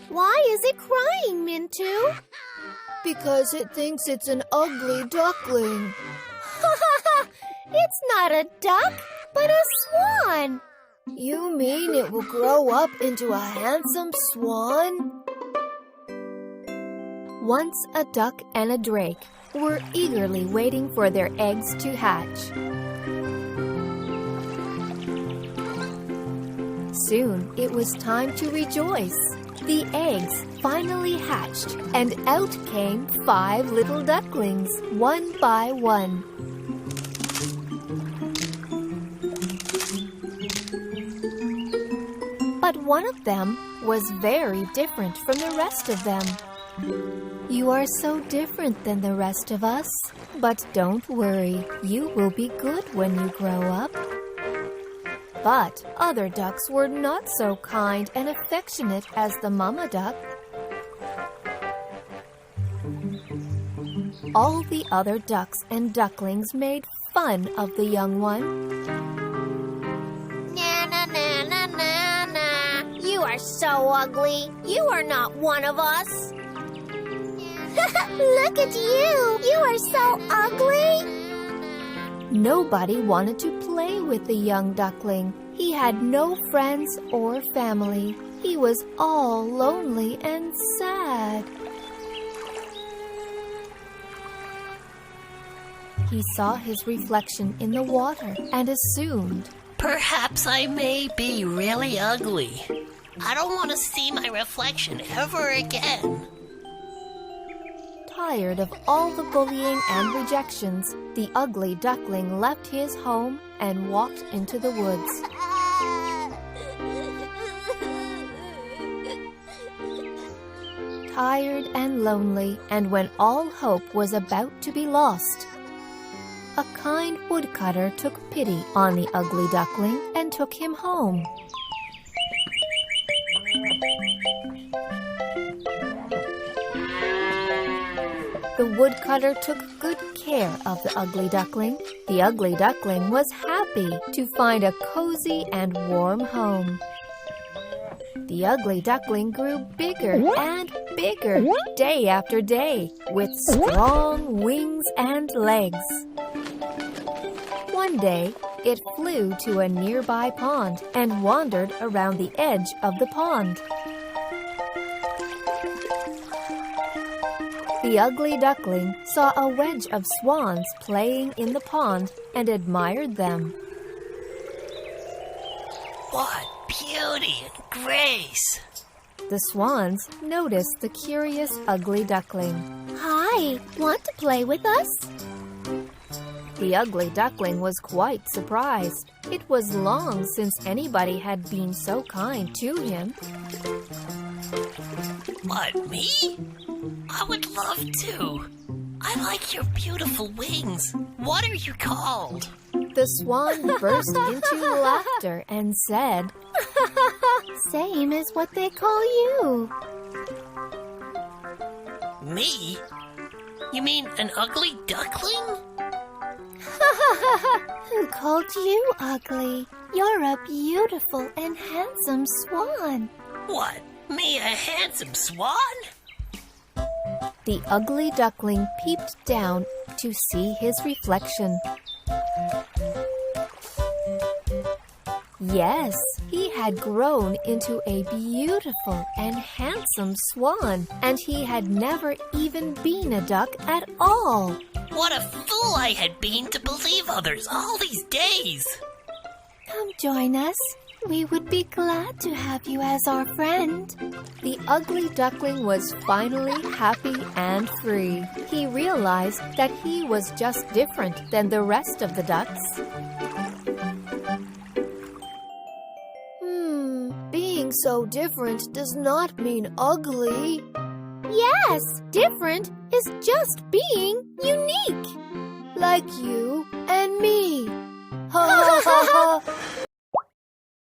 Why is it crying, Mintu? Because it thinks it's an ugly duckling. It's not a duck, but a swan. You mean it will grow up into a handsome swan? Once a duck and a drake were eagerly waiting for their eggs to hatch. Soon it was time to rejoice. The eggs finally hatched, and out came 5 little ducklings, one by one. But one of them was very different from the rest of them. You are so different than the rest of us, but don't worry, you will be good when you grow up. But other ducks were not so kind and affectionate as the mama duck. All the other ducks and ducklings made fun of the young one. Na na na na na na. You are so ugly. You are not one of us. Look at you. You are so ugly. Nobody wanted to play with the young duckling. He had no friends or family. He was all lonely and sad. He saw his reflection in the water and assumed, "Perhaps I may be really ugly. I don't want to see my reflection ever again." Tired of all the bullying and rejections, the ugly duckling left his home and walked into the woods. Tired and lonely, and when all hope was about to be lost, a kind woodcutter took pity on the ugly duckling and took him home. The woodcutter took good care of the ugly duckling. The ugly duckling was happy to find a cozy and warm home. The ugly duckling grew bigger and bigger day after day, with strong wings and legs. One day, it flew to a nearby pond and wandered around the edge of the pond. The ugly duckling saw a wedge of swans playing in the pond and admired them. What beauty and grace! The swans noticed the curious ugly duckling. Hi, want to play with us? The ugly duckling was quite surprised. It was long since anybody had been so kind to him. What, me? I would love to. I like your beautiful wings. What are you called? The swan burst into laughter and said, Same as what they call you. Me? You mean an ugly duckling? Who called you ugly? You're a beautiful and handsome swan. What, me a handsome swan? The ugly duckling peeped down to see his reflection. Yes, he had grown into a beautiful and handsome swan, and he had never even been a duck at all. What a fool I had been to believe others all these days! Come join us. We would be glad to have you as our friend. The ugly duckling was finally happy and free. He realized that he was just different than the rest of the ducks. Being so different does not mean ugly. Yes, different is just being unique. Like you and me. Ha ha ha ha.